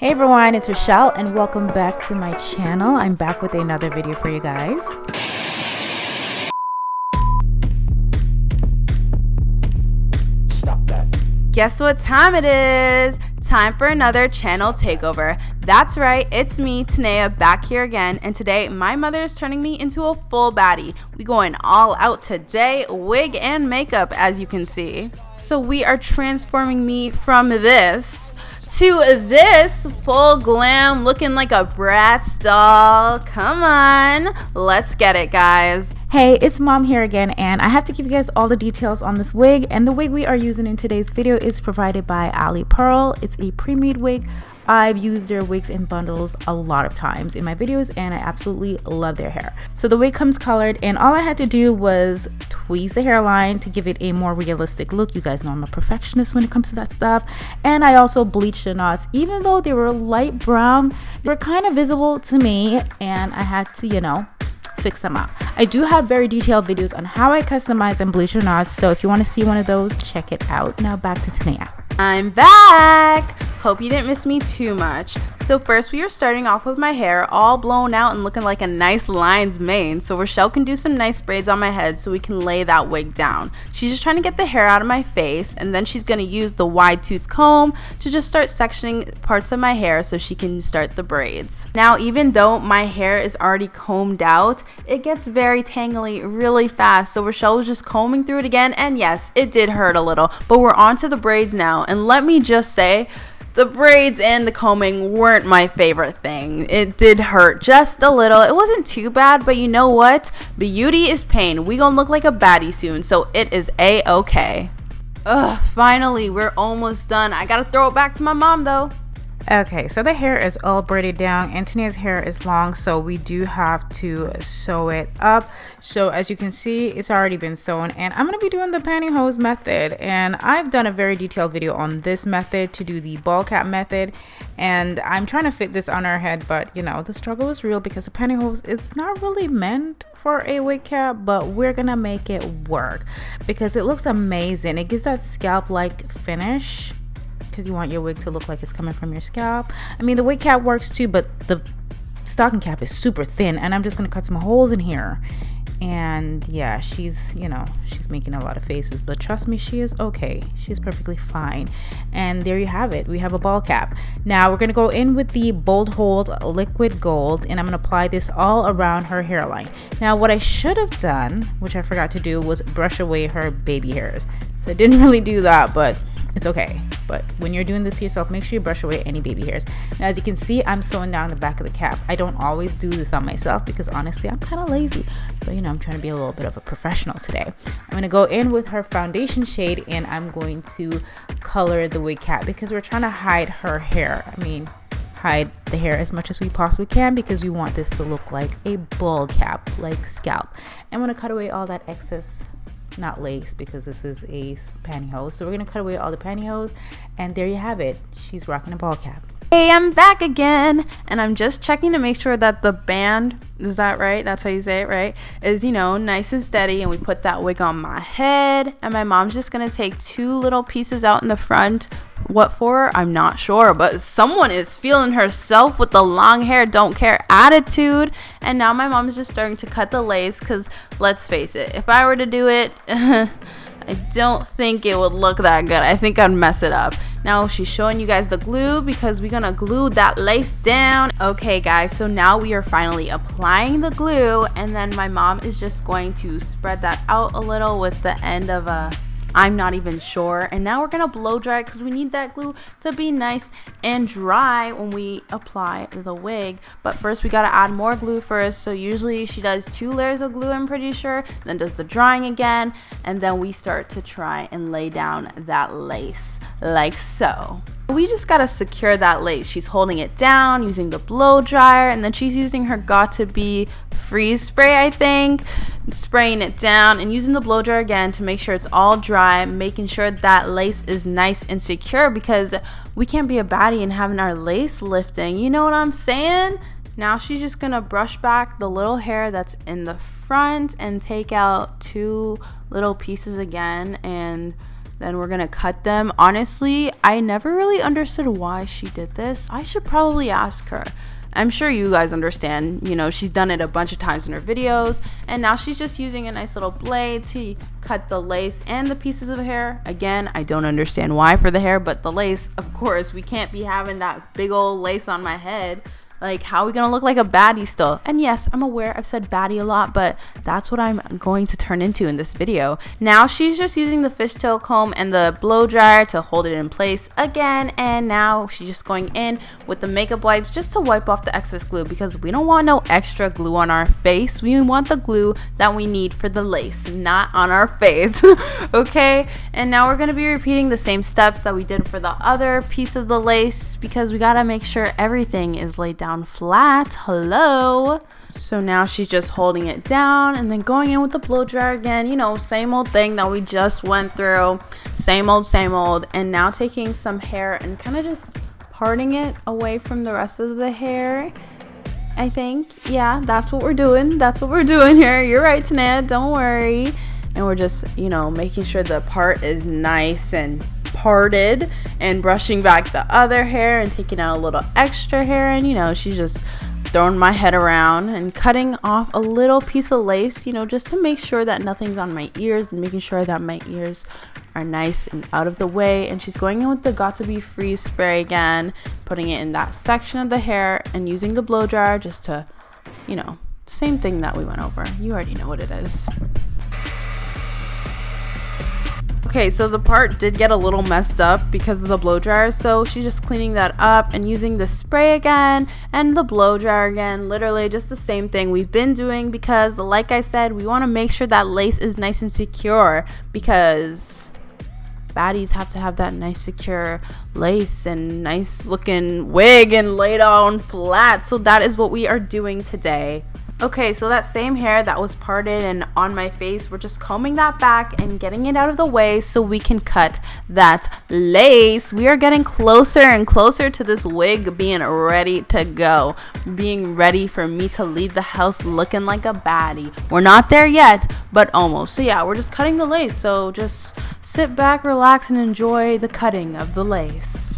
Hey everyone, it's Rochelle and welcome back to my channel. I'm back with another video for you guys. Stop that. Guess what time it is? Time for another channel takeover. That's right, it's me, Tanaya, back here again, and today my mother is turning me into a full baddie. We going all out today, wig and makeup, as you can see. So we are transforming me from this to this full glam, looking like a Bratz doll. Come on, let's get it, guys. Hey, it's Mom here again, and I have to give you guys all the details on this wig. And the wig we are using in today's video is provided by alipearl. It's a pre-made wig. I've used their wigs in bundles a lot of times in my videos, and I absolutely love their hair. So the wig comes colored, and all I had to do was tweeze the hairline to give it a more realistic look. You guys know I'm a perfectionist when it comes to that stuff. And I also bleached the knots. Even though they were light brown, they were kind of visible to me, and I had to, fix them up. I do have very detailed videos on how I customize and bleach the knots, so if you want to see one of those, check it out. Now back to Tanaya. I'm back! Hope you didn't miss me too much. So first we are starting off with my hair all blown out and looking like a nice lion's mane. So Rochelle can do some nice braids on my head so we can lay that wig down. She's just trying to get the hair out of my face, and then she's going to use the wide tooth comb to just start sectioning parts of my hair so she can start the braids. Now, even though my hair is already combed out, it gets very tangly really fast. So Rochelle was just combing through it again, and yes, it did hurt a little, but we're on to the braids now. And let me just say, the braids and the combing weren't my favorite thing. It did hurt just a little. It wasn't too bad, but you know what? Beauty is pain. We gonna look like a baddie soon, so it is a-okay. Ugh, finally, we're almost done. I gotta throw it back to my mom though. Okay, so the hair is all braided down, and Tanaya's hair is long, so we do have to sew it up. So as you can see, it's already been sewn, and I'm going to be doing the pantyhose method, and I've done a very detailed video on this method to do the ball cap method, and I'm trying to fit this on her head, but the struggle is real because the pantyhose, it's not really meant for a wig cap, but we're gonna make it work because it looks amazing. It gives that scalp-like finish, because you want your wig to look like it's coming from your scalp. I mean, the wig cap works too, but the stocking cap is super thin, and I'm just gonna cut some holes in here. And yeah, she's making a lot of faces, but trust me, she is okay. She's perfectly fine. And there you have it. We have a ball cap. Now we're gonna go in with the Bold Hold liquid gold, and I'm gonna apply this all around her hairline. Now what I should have done, which I forgot to do, was brush away her baby hairs. So I didn't really do that, but it's okay. But when you're doing this to yourself, make sure you brush away any baby hairs. Now, as you can see, I'm sewing down the back of the cap. I don't always do this on myself because honestly, I'm kind of lazy. But I'm trying to be a little bit of a professional today. I'm going to go in with her foundation shade, and I'm going to color the wig cap because we're trying to hide her hair. I mean, hide the hair as much as we possibly can because we want this to look like a ball cap, like scalp. I'm going to cut away all that excess, not lace, because this is a pantyhose, so we're gonna cut away all the pantyhose, and there you have it. She's rocking a ball cap. Hey, I'm back again, and I'm just checking to make sure that the band, is that right? That's how you say it, right? Is, nice and steady, and we put that wig on my head, and my mom's just gonna take two little pieces out in the front. What for? I'm not sure, but someone is feeling herself with the long hair, don't care attitude. And now my mom is just starting to cut the lace because let's face it, if I were to do it, I don't think it would look that good. I think I'd mess it up. Now she's showing you guys the glue because we're gonna glue that lace down. Okay guys, so now we are finally applying the glue, and then my mom is just going to spread that out a little with the end of a, I'm not even sure. And now we're gonna blow dry it because we need that glue to be nice and dry when we apply the wig. But first we gotta add more glue first. So usually she does 2 layers of glue, I'm pretty sure, then does the drying again, and then we start to try and lay down that lace like so. We just gotta secure that lace. She's holding it down using the blow dryer, and then she's using her Got2b freeze spray, I think, spraying it down and using the blow dryer again to make sure it's all dry, making sure that lace is nice and secure because we can't be a baddie and having our lace lifting, you know what I'm saying? Now she's just gonna brush back the little hair that's in the front and take out 2 little pieces again, and Then we're gonna cut them. Honestly, I never really understood why she did this. I should probably ask her. I'm sure you guys understand, you know, she's done it a bunch of times in her videos, and now she's just using a nice little blade to cut the lace and the pieces of hair. Again, I don't understand why for the hair, but the lace, of course, we can't be having that big old lace on my head. Like, how are we gonna look like a baddie still? And yes, I'm aware I've said baddie a lot, but that's what I'm going to turn into in this video. Now she's just using the fishtail comb and the blow dryer to hold it in place again, and now she's just going in with the makeup wipes just to wipe off the excess glue, because we don't want no extra glue on our face. We want the glue that we need for the lace, not on our face. Okay, and now we're gonna be repeating the same steps that we did for the other piece of the lace, because we gotta make sure everything is laid down flat. Hello. So now she's just holding it down and then going in with the blow dryer again, you know, same old thing that we just went through, same old, and now taking some hair and kind of just parting it away from the rest of the hair. I think, yeah, that's what we're doing here. You're right, Tanaya, don't worry. And we're just, you know, making sure the part is nice and parted, and brushing back the other hair and taking out a little extra hair. And, you know, she's just throwing my head around and cutting off a little piece of lace, you know, just to make sure that nothing's on my ears, and making sure that my ears are nice and out of the way. And she's going in with the Got to Be Free spray again, putting it in that section of the hair and using the blow dryer just to, you know, same thing that we went over. You already know what it is. Okay, so the part did get a little messed up because of the blow dryer, so she's just cleaning that up and using the spray again and the blow dryer again. Literally just the same thing we've been doing, because like I said, we want to make sure that lace is nice and secure, because baddies have to have that nice secure lace and nice looking wig and laid on flat. So that is what we are doing today. Okay, so that same hair that was parted and on my face, we're just combing that back and getting it out of the way so we can cut that lace. We are getting closer and closer to this wig being ready to go, being ready for me to leave the house looking like a baddie. We're not there yet, but almost. So yeah, we're just cutting the lace. So just sit back, relax, and enjoy the cutting of the lace.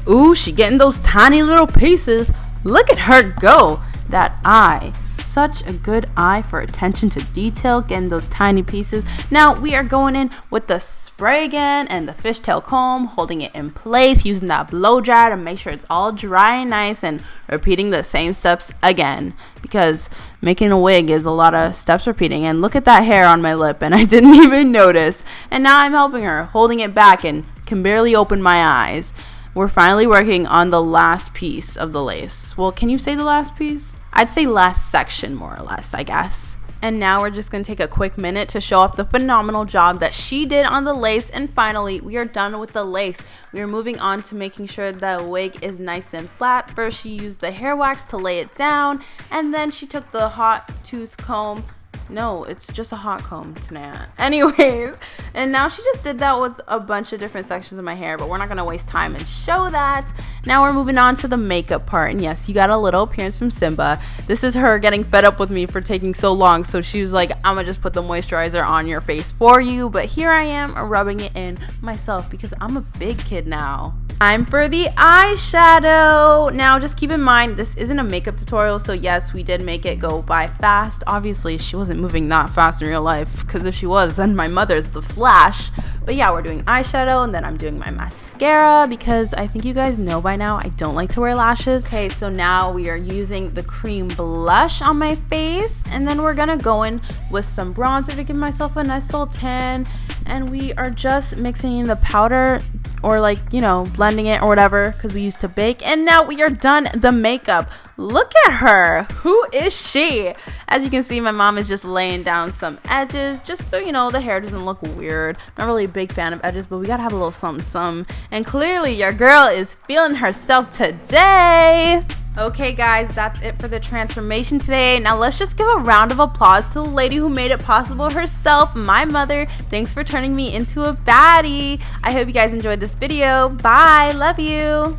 Ooh, she getting those tiny little pieces. Look at her go. That eye. Such a good eye for attention to detail, getting those tiny pieces. Now we are going in with the spray again and the fishtail comb, holding it in place, using that blow dryer to make sure it's all dry and nice, and repeating the same steps again, because making a wig is a lot of steps repeating. And look at that hair on my lip, and I didn't even notice. And now I'm helping her, holding it back, and can barely open my eyes. We're finally working on the last piece of the lace. Well, can you say the last piece? I'd say last section, more or less, I guess. And now we're just going to take a quick minute to show off the phenomenal job that she did on the lace. And finally, we are done with the lace. We are moving on to making sure the wig is nice and flat. First, she used the hair wax to lay it down, and then she took the hot tooth comb. No, it's just a hot comb, Tanaya. Anyways, and now she just did that with a bunch of different sections of my hair, but we're not going to waste time and show that. Now we're moving on to the makeup part. And yes, you got a little appearance from Simba. This is her getting fed up with me for taking so long. So she was like, I'm going to just put the moisturizer on your face for you. But here I am rubbing it in myself, because I'm a big kid now. Time for the eyeshadow. Now just keep in mind, this isn't a makeup tutorial, so yes, we did make it go by fast. Obviously she wasn't moving that fast in real life, because if she was, then my mother's the Flash. But yeah, we're doing eyeshadow, and then I'm doing my mascara, because I think you guys know by now I don't like to wear lashes. Okay, so now we are using the cream blush on my face, and then we're gonna go in with some bronzer to give myself a nice little tan. And we are just mixing in the powder, or like, you know, blending it or whatever, because we used to bake. And now we are done the makeup. Look at her. Who is she? As you can see, my mom is just laying down some edges, just so you know the hair doesn't look weird. Not really a big fan of edges, but we gotta have a little something. And clearly your girl is feeling herself today. Okay guys, that's it for the transformation today. Now let's just give a round of applause to the lady who made it possible herself, my mother. Thanks for turning me into a baddie. I hope you guys enjoyed this video. Bye, love you.